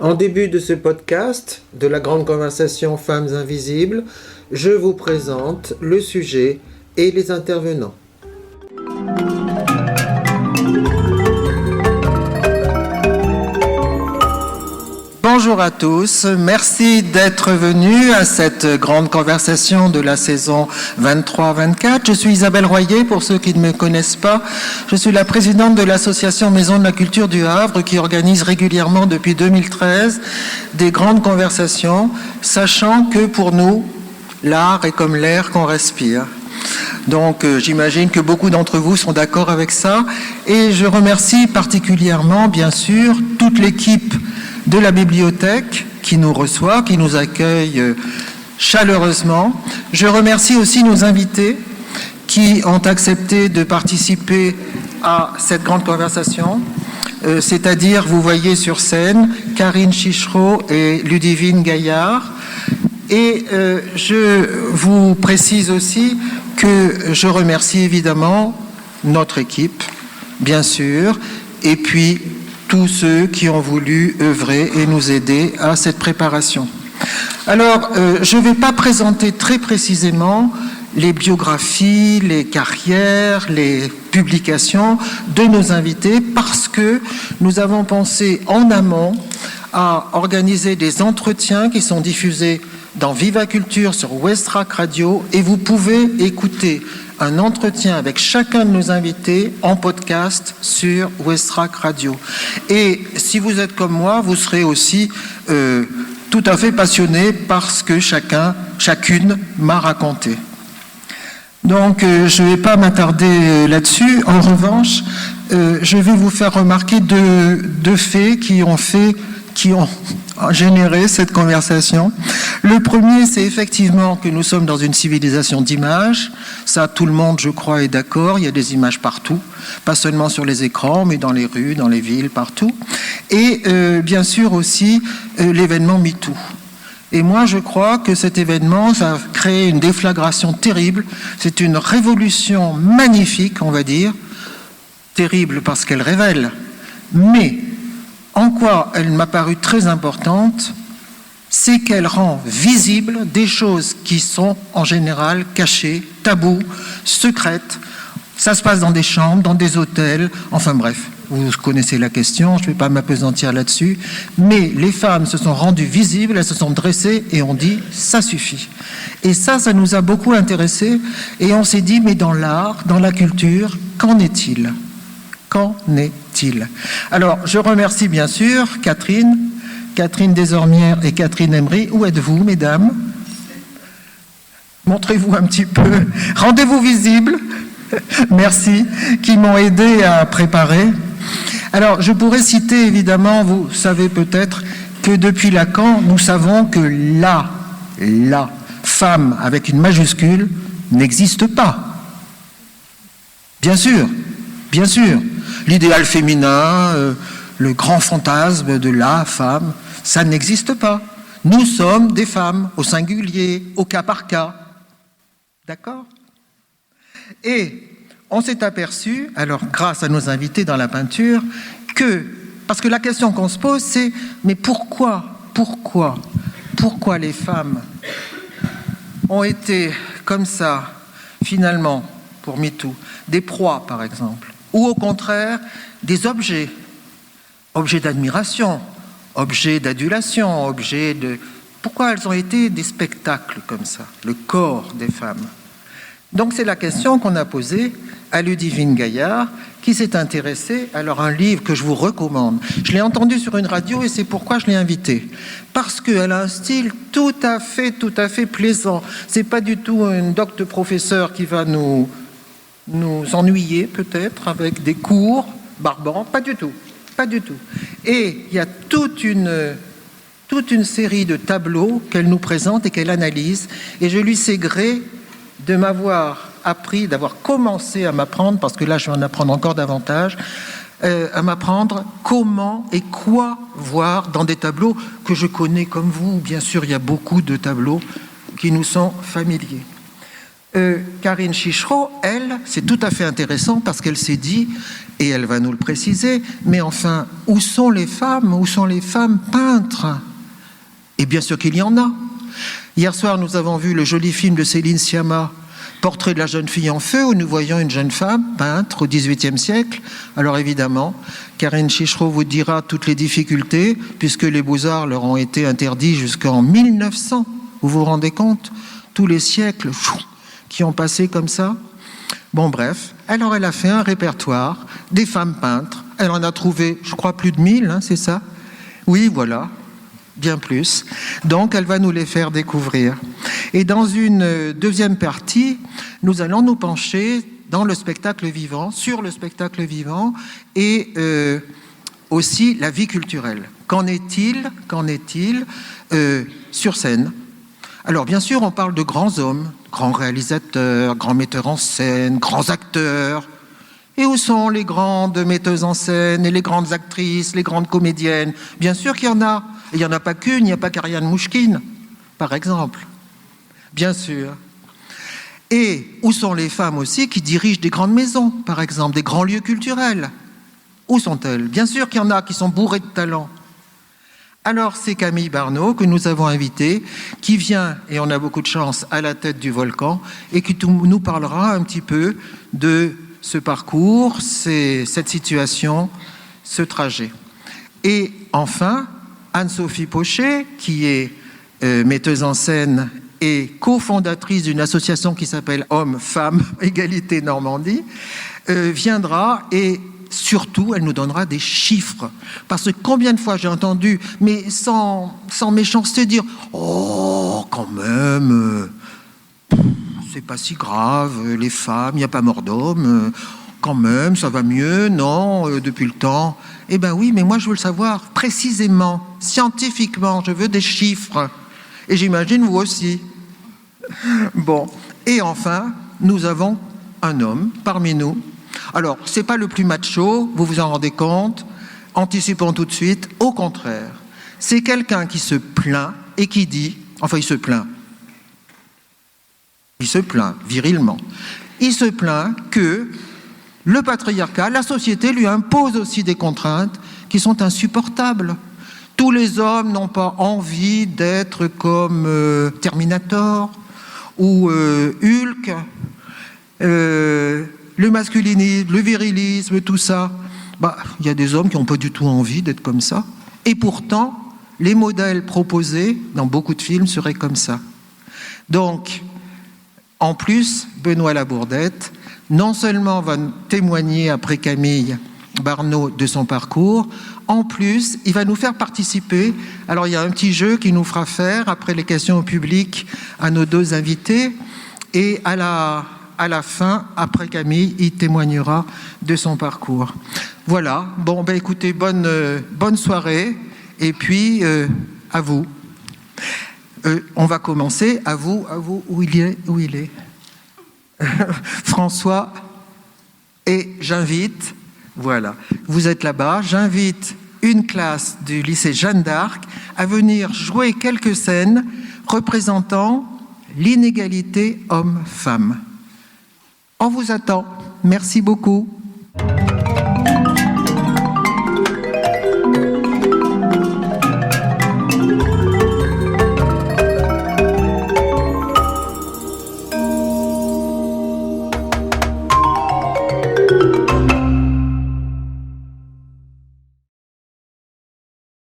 En début de ce podcast, de la grande conversation Femmes Invisibles, je vous présente le sujet et les intervenants. Bonjour à tous, merci d'être venus à cette grande conversation de la saison 23-24. Je suis Isabelle Royer, pour ceux qui ne me connaissent pas. Je suis la présidente de l'association Maison de la Culture du Havre qui organise régulièrement depuis 2013 des grandes conversations, sachant que pour nous, l'art est comme l'air qu'on respire. Donc j'imagine que beaucoup d'entre vous sont d'accord avec ça. Et je remercie particulièrement, bien sûr, toute l'équipe de la bibliothèque qui nous reçoit, qui nous accueille chaleureusement. Je remercie aussi nos invités qui ont accepté de participer à cette grande conversation, c'est-à-dire, vous voyez sur scène, Karine Chichereau et Ludivine Gaillard. Et je vous précise aussi que je remercie évidemment notre équipe, bien sûr, et puis tous ceux qui ont voulu œuvrer et nous aider à cette préparation. Alors, je ne vais pas présenter très précisément les biographies, les carrières, les publications de nos invités parce que nous avons pensé en amont à organiser des entretiens qui sont diffusés dans Viva Culture sur Westrack Radio et vous pouvez écouter un entretien avec chacun de nos invités en podcast sur Westrack Radio. Et si vous êtes comme moi, vous serez aussi tout à fait passionné par ce que chacune m'a raconté. Donc, je ne vais pas m'attarder là-dessus. En revanche, je vais vous faire remarquer deux faits qui ont généré cette conversation. Le premier, c'est effectivement que nous sommes dans une civilisation d'images. Ça, tout le monde, je crois, est d'accord. Il y a des images partout, pas seulement sur les écrans, mais dans les rues, dans les villes, partout. Et bien sûr aussi l'événement MeToo. Et moi, je crois que cet événement, ça a créé une déflagration terrible. C'est une révolution magnifique, on va dire. Terrible parce qu'elle révèle. Mais en quoi elle m'a paru très importante, c'est qu'elle rend visible des choses qui sont en général cachées, tabous, secrètes. Ça se passe dans des chambres, dans des hôtels, enfin bref, vous connaissez la question, je ne vais pas m'appesantir là-dessus, mais les femmes se sont rendues visibles, elles se sont dressées et ont dit « ça suffit ». Et ça nous a beaucoup intéressés et on s'est dit « mais dans l'art, dans la culture, qu'en est-il ? Qu'en est-il » Alors, je remercie bien sûr Catherine Desormières et Catherine Emery. Où êtes-vous, mesdames? Montrez-vous un petit peu. Rendez-vous visibles. Merci, qui m'ont aidé à préparer. Alors, je pourrais citer, évidemment, vous savez peut-être que depuis Lacan, nous savons que la femme avec une majuscule n'existe pas. Bien sûr. L'idéal féminin, le grand fantasme de la femme, ça n'existe pas. Nous sommes des femmes, au singulier, au cas par cas. D'accord ? Et on s'est aperçu, alors grâce à nos invités dans la peinture, parce que la question qu'on se pose, c'est mais pourquoi les femmes ont été comme ça, finalement, pour MeToo, des proies par exemple, ou au contraire, des objets d'admiration, objets d'adulation, Pourquoi elles ont été des spectacles comme ça, le corps des femmes? Donc c'est la question qu'on a posée à Ludivine Gaillard, qui s'est intéressée. Alors un livre que je vous recommande. Je l'ai entendu sur une radio et c'est pourquoi je l'ai invitée. Parce qu'elle a un style tout à fait plaisant. C'est pas du tout une doc de professeur qui va nous ennuyer peut-être avec des cours barbants. Pas du tout. Et il y a toute une série de tableaux qu'elle nous présente et qu'elle analyse. Et je lui sais gré de m'avoir appris, d'avoir commencé à m'apprendre, parce que là je vais en apprendre encore davantage, à m'apprendre comment et quoi voir dans des tableaux que je connais comme vous. Bien sûr, il y a beaucoup de tableaux qui nous sont familiers. Karine Chichereau, elle, c'est tout à fait intéressant parce qu'elle s'est dit, et elle va nous le préciser, mais enfin, où sont les femmes peintres? Et bien sûr qu'il y en a. Hier soir, nous avons vu le joli film de Céline Sciamma, Portrait de la jeune fille en feu, où nous voyons une jeune femme peintre au XVIIIe siècle. Alors évidemment, Karine Chichereau vous dira toutes les difficultés, puisque les beaux-arts leur ont été interdits jusqu'en 1900. Vous vous rendez compte? Tous les siècles qui ont passé comme ça. Bon bref, alors elle a fait un répertoire des femmes peintres. Elle en a trouvé, je crois, plus de 1000, hein, c'est ça? Oui, voilà. Bien plus. Donc, elle va nous les faire découvrir. Et dans une deuxième partie, nous allons nous pencher dans le spectacle vivant, sur le spectacle vivant et aussi la vie culturelle. Qu'en est-il sur scène? Alors, bien sûr, on parle de grands hommes, grands réalisateurs, grands metteurs en scène, grands acteurs. Et où sont les grandes metteuses en scène et les grandes actrices, les grandes comédiennes? Bien sûr qu'il y en a. Et il n'y en a pas qu'une, il n'y a pas qu'Ariane Mouchkine, par exemple. Bien sûr. Et où sont les femmes aussi qui dirigent des grandes maisons, par exemple, des grands lieux culturels? Où sont-elles? Bien sûr qu'il y en a qui sont bourrées de talent. Alors c'est Camille Barneau que nous avons invitée, qui vient, et on a beaucoup de chance, à la tête du Volcan, et qui nous parlera un petit peu de ce parcours, cette situation, ce trajet. Et enfin, Anne-Sophie Pochet, qui est metteuse en scène et cofondatrice d'une association qui s'appelle Hommes, Femmes, Égalité Normandie, viendra et surtout, elle nous donnera des chiffres. Parce que combien de fois j'ai entendu, mais sans méchanceté, dire « Oh, quand même, c'est pas si grave, les femmes, il n'y a pas mort d'homme, quand même, ça va mieux, non, depuis le temps. » Eh bien oui, mais moi je veux le savoir précisément, scientifiquement, je veux des chiffres. Et j'imagine vous aussi. Bon, et enfin, nous avons un homme parmi nous. Alors, c'est pas le plus macho, vous vous en rendez compte, anticipons tout de suite, au contraire. C'est quelqu'un qui se plaint et qui dit, enfin il se plaint virilement, il se plaint que le patriarcat, la société lui impose aussi des contraintes qui sont insupportables. Tous les hommes n'ont pas envie d'être comme Terminator ou Hulk, le masculinisme, le virilisme, tout ça. Il y a des hommes qui n'ont pas du tout envie d'être comme ça. Et pourtant, les modèles proposés dans beaucoup de films seraient comme ça. Donc, en plus, Benoît Labourdette, non seulement va témoigner après Camille Barneau de son parcours, en plus, il va nous faire participer. Alors, il y a un petit jeu qu'il nous fera faire après les questions au public à nos deux invités. Et à la fin, après Camille, il témoignera de son parcours. Voilà. Bon, ben écoutez, bonne soirée. Et puis, à vous. On va commencer. À vous, où il est François. Et j'invite, voilà, vous êtes là-bas, j'invite une classe du lycée Jeanne d'Arc à venir jouer quelques scènes représentant l'inégalité homme-femme. On vous attend. Merci beaucoup.